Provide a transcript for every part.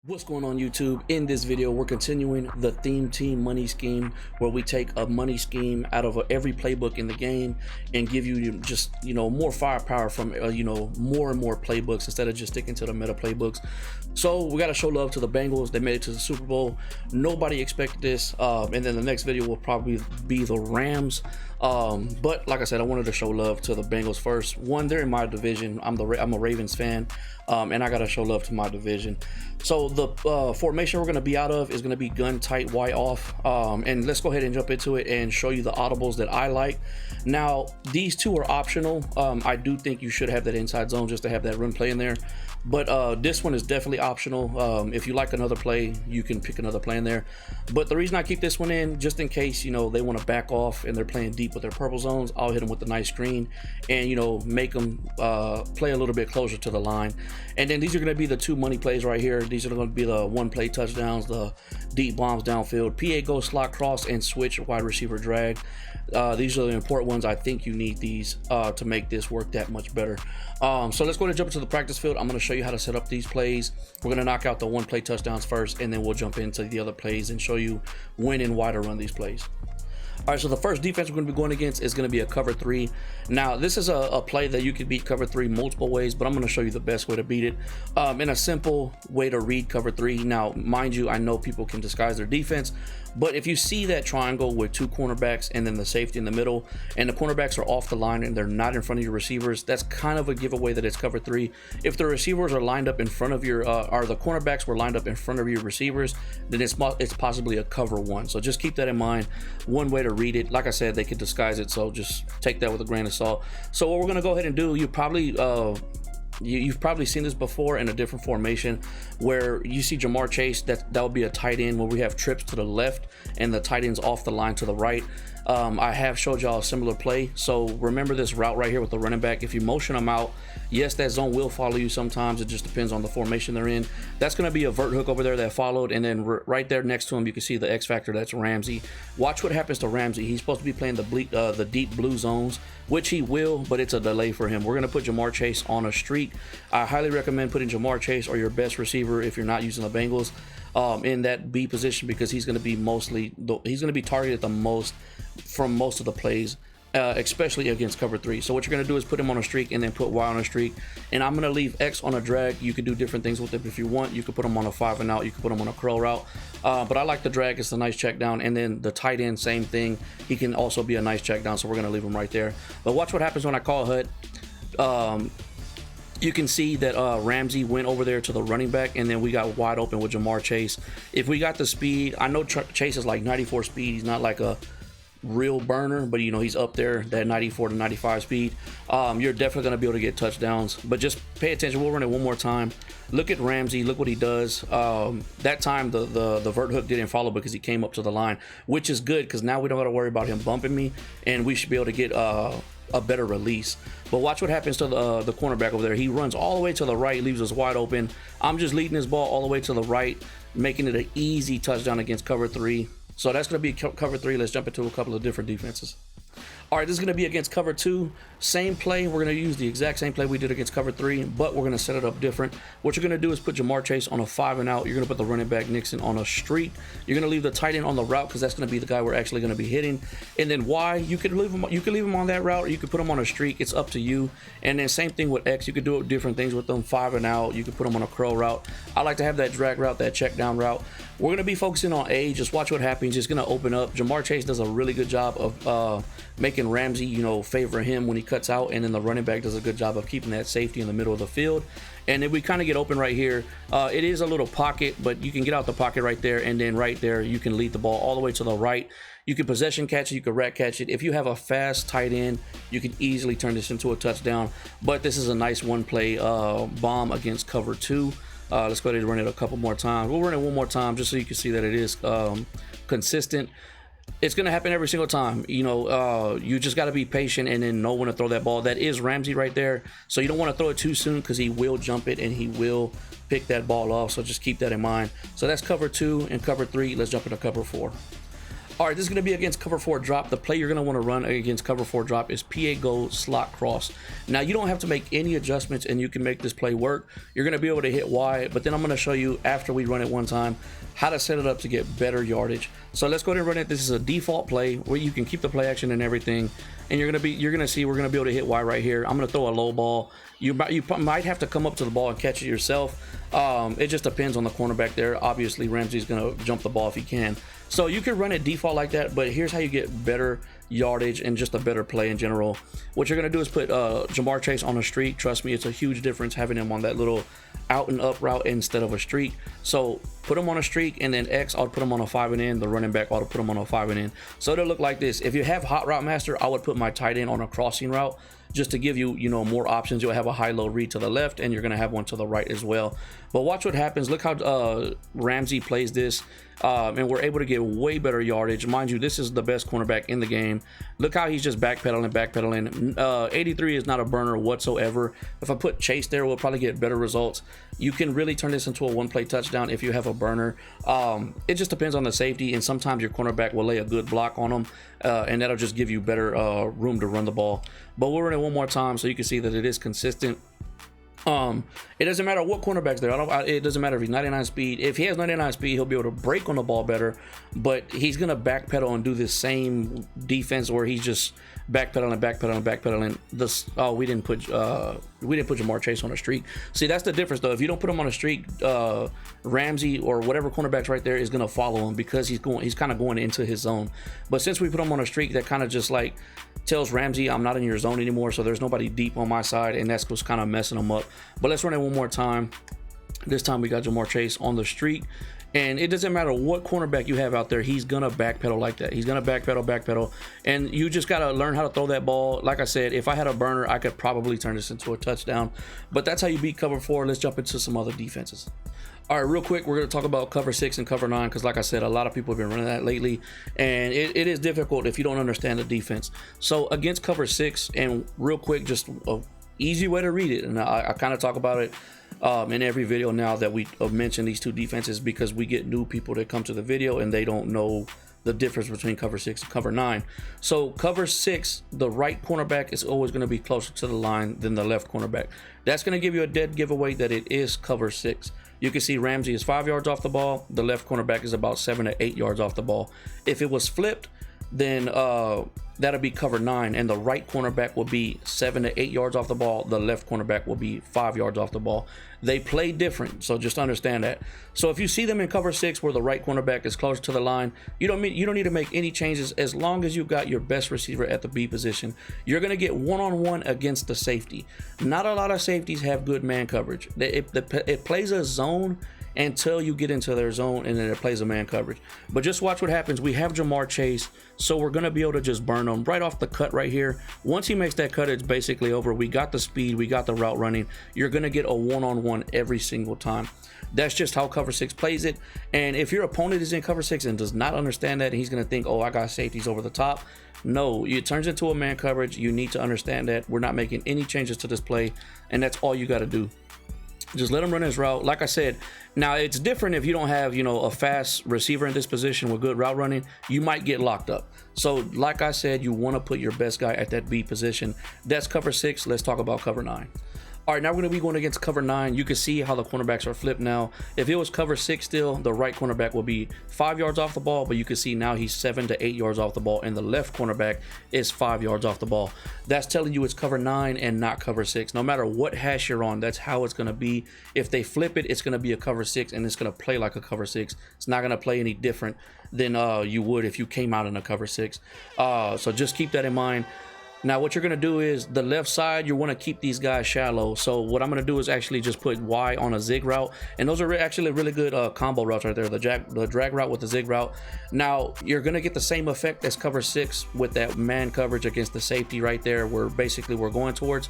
What's going on YouTube? In this video we're continuing the theme team money scheme, where we take a money scheme out of every playbook in the game and give you just more firepower from more and more playbooks instead of just sticking to the meta playbooks. So we got to show love to the Bengals. They made it to the Super Bowl. Nobody expected this, and then the next video will probably be the Rams. But like I said, I wanted to show love to the Bengals first. One, they're in my division. I'm a Ravens fan, and I gotta show love to my division. So the formation we're going to be out of is going to be gun tight white off, and let's go ahead and jump into it and show you the audibles that I like. Now these two are optional. I do think you should have that inside zone just to have that run play in there, but this one is definitely optional. If you like another play, you can pick another play in there, but the reason I keep this one in, just in case they want to back off and they're playing deep with their purple zones, I'll hit them with a nice screen and make them play a little bit closer to the line. And then these are going to be the two money plays right here. These are going to be the one play touchdowns, the deep bombs downfield, PA go slot cross, and switch wide receiver drag. These are the important ones. I think you need these to make this work that much better. So let's go ahead and jump into the practice field. I'm going to show you how to set up these plays. We're going to knock out the one play touchdowns first, and then we'll jump into the other plays and show you when and why to run these plays. All right, so the first defense we're going to be going against is going to be a cover 3. Now, this is a play that you could beat cover 3 multiple ways, but I'm going to show you the best way to beat it in a simple way to read cover 3. Now, mind you, I know people can disguise their defense, but if you see that triangle with two cornerbacks and then the safety in the middle, and the cornerbacks are off the line and they're not in front of your receivers, that's kind of a giveaway that it's cover 3. If the receivers are lined up in front of your, or the cornerbacks were lined up in front of your receivers, then it's possibly a cover 1. So just keep that in mind. One way to read it, like I said, they could disguise it, so just take that with a grain of salt. So what we're going to go ahead and do, you've probably seen this before in a different formation, where you see Jamar Chase, that would be a tight end where we have trips to the left and the tight ends off the line to the right. I have showed y'all a similar play, so remember this route right here with the running back. If you motion them out, yes, that zone will follow you sometimes. It just depends on the formation they're in. That's going to be a vert hook over there that followed, and then right there next to him you can see the X factor. That's Ramsey. Watch what happens to Ramsey. He's supposed to be playing the deep blue zones, which he will, but it's a delay for him. We're going to put Jamar Chase on a streak. I highly recommend putting Jamar Chase or your best receiver, if you're not using the Bengals, in that B position, because he's going to be targeted the most from most of the plays, especially against cover 3. So what you're going to do is put him on a streak and then put Y on a streak, and I'm going to leave X on a drag. You could do different things with it if you want. You could put him on a 5 and out, you could put him on a curl route, but I like the drag. It's a nice check down. And then the tight end, same thing, he can also be a nice check down, so we're going to leave him right there. But watch what happens when I call HUD. You can see that Ramsey went over there to the running back, and then we got wide open with Jamar Chase. If we got the speed, I know Chase is like 94 speed. He's not like a real burner, but he's up there, that 94 to 95 speed. You're definitely going to be able to get touchdowns, but just pay attention. We'll run it one more time. Look at Ramsey. Look what he does. That time the vert hook didn't follow because he came up to the line, which is good, because now we don't got to worry about him bumping me, and we should be able to get a better release. But watch what happens to the cornerback over there. He runs all the way to the right, leaves us wide open. I'm just leading this ball all the way to the right, making it an easy touchdown against cover 3. So that's going to be cover 3. Let's jump into a couple of different defenses. All right, this is going to be against cover 2. Same play. We're going to use the exact same play we did against cover 3, but we're going to set it up different. What you're going to do is put Jamar Chase on a 5 and out. You're going to put the running back Nixon on a streak. You're going to leave the tight end on the route, because that's going to be the guy we're actually going to be hitting. And then Y, you could leave him on that route, or you could put him on a streak. It's up to you. And then same thing with X. You could do different things with them. 5 and out. You could put them on a curl route. I like to have that drag route, that check down route. We're going to be focusing on A. Just watch what happens. It's going to open up. Jamar Chase does a really good job of making Ramsey, favor him when he cuts out, and then the running back does a good job of keeping that safety in the middle of the field. And then we kind of get open right here. It is a little pocket, but you can get out the pocket right there, and then right there you can lead the ball all the way to the right. You can possession catch it, you can rack catch it. If you have a fast tight end, you can easily turn this into a touchdown. But this is a nice one play bomb against cover 2. Let's go ahead and run it a couple more times. We'll run it one more time just so you can see that it is consistent. It's going to happen every single time. You just got to be patient and then know when to throw that ball. That is Ramsey right there. So you don't want to throw it too soon, because he will jump it and he will pick that ball off. So just keep that in mind. So that's cover 2 and cover 3. Let's jump into cover 4. All right, this is going to be against cover 4 drop. The play you're going to want to run against cover 4 drop is PA go slot cross. Now, you don't have to make any adjustments and you can make this play work. You're going to be able to hit Y, but then I'm going to show you after we run it one time how to set it up to get better yardage. So let's go ahead and run it. This is a default play where you can keep the play action and everything. And you're going to see we're going to be able to hit Y right here. I'm going to throw a low ball. You might have to come up to the ball and catch it yourself. It just depends on the cornerback there. Obviously, Ramsey's going to jump the ball if he can. So you can run it default like that, but here's how you get better yardage and just a better play in general. What you're going to do is put Jamar Chase on a streak. Trust me, it's a huge difference having him on that little out and up route instead of a streak. So put him on a streak, and then X, I'll put him on a 5 and in. The running back, I'll put him on a 5 and in. So it'll look like this. If you have Hot Route Master, I would put my tight end on a crossing route just to give you, more options. You'll have a high-low read to the left, and you're going to have one to the right as well. But watch what happens. Look how Ramsey plays this, and we're able to get way better yardage. Mind you, this is the best cornerback in the game. Look how he's just backpedaling. 83 is not a burner whatsoever. If I put Chase there, we'll probably get better results. You can really turn this into a one-play touchdown if you have a burner. It just depends on the safety, and sometimes your cornerback will lay a good block on them, and that'll just give you better room to run the ball. But we'll run it one more time so you can see that it is consistent. It doesn't matter what cornerback's there. It doesn't matter if he's 99 speed. If he has 99 speed, he'll be able to break on the ball better, but he's gonna backpedal and do this same defense where he's just backpedaling. We didn't put Jamar Chase on a streak. See, that's the difference though. If you don't put him on a streak, Ramsey or whatever cornerback's right there is gonna follow him because he's kind of going into his zone. But since we put him on a streak, that kind of just like tells Ramsey, I'm not in your zone anymore, so there's nobody deep on my side, and that's what's kind of messing him up. But let's run it one more time. This time we got Jamar Chase on the streak, and it doesn't matter what cornerback you have out there, he's gonna backpedal like that. He's gonna backpedal, and you just gotta learn how to throw that ball. Like I said, if I had a burner, I could probably turn this into a touchdown, but that's how you beat cover 4. Let's jump into some other defenses. All right, real quick, we're going to talk about cover 6 and cover 9 because, like I said, a lot of people have been running that lately, and it is difficult if you don't understand the defense. So against cover 6, and real quick, just a easy way to read it, and I kind of talk about it in every video now that we mention these two defenses because we get new people that come to the video and they don't know the difference between cover 6 and cover 9. So cover 6, the right cornerback is always going to be closer to the line than the left cornerback. That's going to give you a dead giveaway that it is cover 6. You can see Ramsey is 5 yards off the ball. The left cornerback is about 7 to 8 yards off the ball. If it was flipped, then that'll be cover 9, and the right cornerback will be 7 to 8 yards off the ball. The left cornerback will be 5 yards off the ball. They play different, so just understand that. So if you see them in cover 6 where the right cornerback is closer to the line, you don't need to make any changes as long as you got your best receiver at the B position. You're going to get one-on-one against the safety. Not a lot of safeties have good man coverage. It plays a zone until you get into their zone, and then it plays a man coverage. But just watch what happens. We have Jamar Chase, so we're going to be able to just burn him right off the cut right here. Once he makes that cut, it's basically over. We got the speed, we got the route running. You're going to get a one-on-one every single time. That's just how cover 6 plays it. And if your opponent is in cover 6 and does not understand that, he's going to think, oh, I got safeties over the top. No, it turns into a man coverage. You need to understand that. We're not making any changes to this play, and that's all you got to do. Just let him run his route. Like I said, now it's different if you don't have, a fast receiver in this position with good route running. You might get locked up. So like I said, you want to put your best guy at that B position. That's cover 6. Let's talk about cover 9. All right, now we're going to be going against cover 9. You can see how the cornerbacks are flipped now. If it was cover 6 still, the right cornerback will be 5 yards off the ball, but you can see now he's 7 to 8 yards off the ball, and the left cornerback is 5 yards off the ball. That's telling you it's cover 9 and not cover 6. No matter what hash you're on, that's how it's going to be. If they flip it, it's going to be a cover 6, and it's going to play like a cover 6. It's not going to play any different than you would if you came out in a cover 6. So just keep that in mind. Now, what you're going to do is the left side, you want to keep these guys shallow. So what I'm going to do is actually just put Y on a zig route. And those are actually really good combo routes right there, the drag route with the zig route. Now, you're going to get the same effect as cover 6 with that man coverage against the safety right there where basically we're going towards.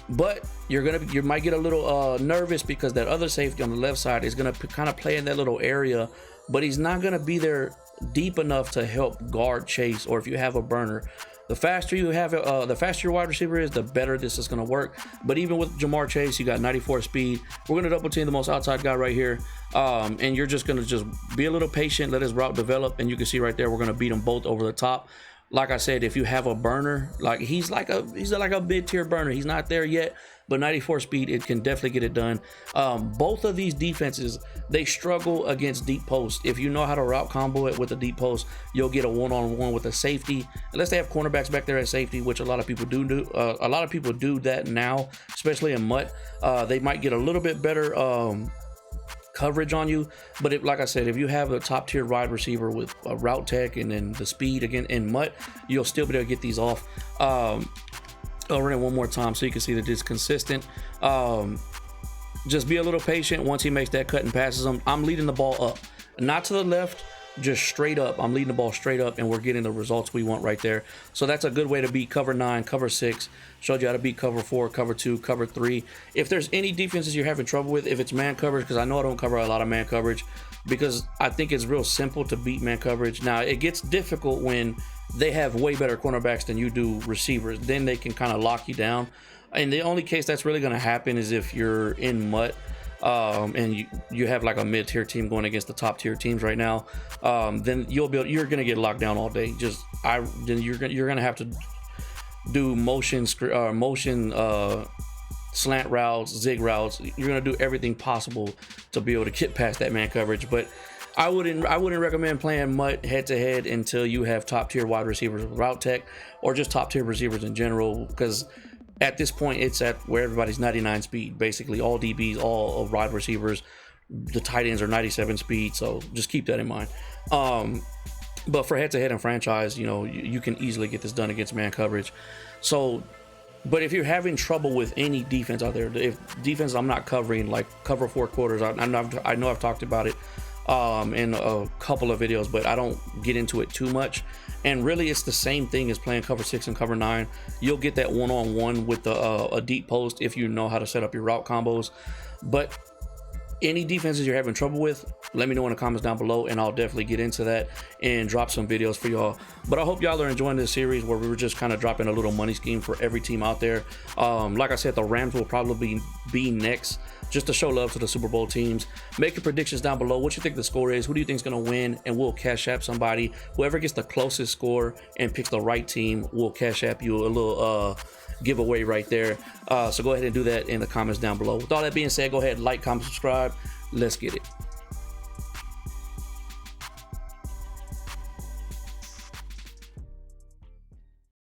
But you might get a little nervous because that other safety on the left side is going to kind of play in that little area, but he's not going to be there deep enough to help guard Chase, or if you have a burner. The faster you have the faster your wide receiver is, the better this is going to work. But even with Jamar Chase, you got 94 speed. We're going to double team the most outside guy right here, and you're just going to just be a little patient, let his route develop, and you can see right there we're going to beat them both over the top. Like I said, if you have a burner, like he's like a mid-tier burner. He's not there yet, but 94 speed, it can definitely get it done. Both of these defenses, they struggle against deep post. If you know how to route combo it with a deep post, you'll get a one-on-one with a safety. Unless they have cornerbacks back there at safety, which a lot of people do. A lot of people do that now, especially in MUT. They might get a little bit better coverage on you, but if, like I said, if you have a top tier wide receiver with a route tech and then the speed again in MUT, you'll still be able to get these off. I'll run it one more time so you can see that it's consistent. Just be a little patient. Once he makes that cut and passes him, I'm leading the ball up, not to the left, just straight up. I'm leading the ball straight up, and we're getting the results we want right there. So that's a good way to beat cover 9, cover 6. Showed you how to beat cover 4, cover 2, cover 3. If there's any defenses you're having trouble with, if it's man coverage, because I know I don't cover a lot of man coverage, because I think it's real simple to beat man coverage. Now, it gets difficult when they have way better cornerbacks than you do receivers. Then they can kind of lock you down. And the only case that's really going to happen is if you're in MUT, and you have like a mid-tier team going against the top tier teams right now, then you're gonna get locked down all day. Then you're gonna have to do motion slant routes, zig routes. You're gonna do everything possible to be able to get past that man coverage. But I wouldn't recommend playing MUT head to head until you have top tier wide receivers with route tech, or just top tier receivers in general, because at this point, it's at where everybody's 99 speed, basically all DBs, all wide receivers. The tight ends are 97 speed, so just keep that in mind. But for head-to-head and franchise, you can easily get this done against man coverage. So, but if you're having trouble with any defense out there, if defense I'm not covering, like cover 4 quarters, I know I've talked about it in a couple of videos, but I don't get into it too much. And really, it's the same thing as playing cover 6 and cover 9. You'll get that one-on-one with a deep post if you know how to set up your route combos. But any defenses you're having trouble with, let me know in the comments down below, and I'll definitely get into that and drop some videos for y'all. But I hope y'all are enjoying this series where we were just kind of dropping a little money scheme for every team out there. Like I said, the Rams will probably be next, just to show love to the Super Bowl teams. Make your predictions down below. What you think the score is? Who do you think is going to win? And we'll cash app somebody. Whoever gets the closest score and picks the right team, we'll cash app you a little giveaway right there. So go ahead and do that in the comments down below. With all that being said, go ahead, like, comment, subscribe. Let's get it.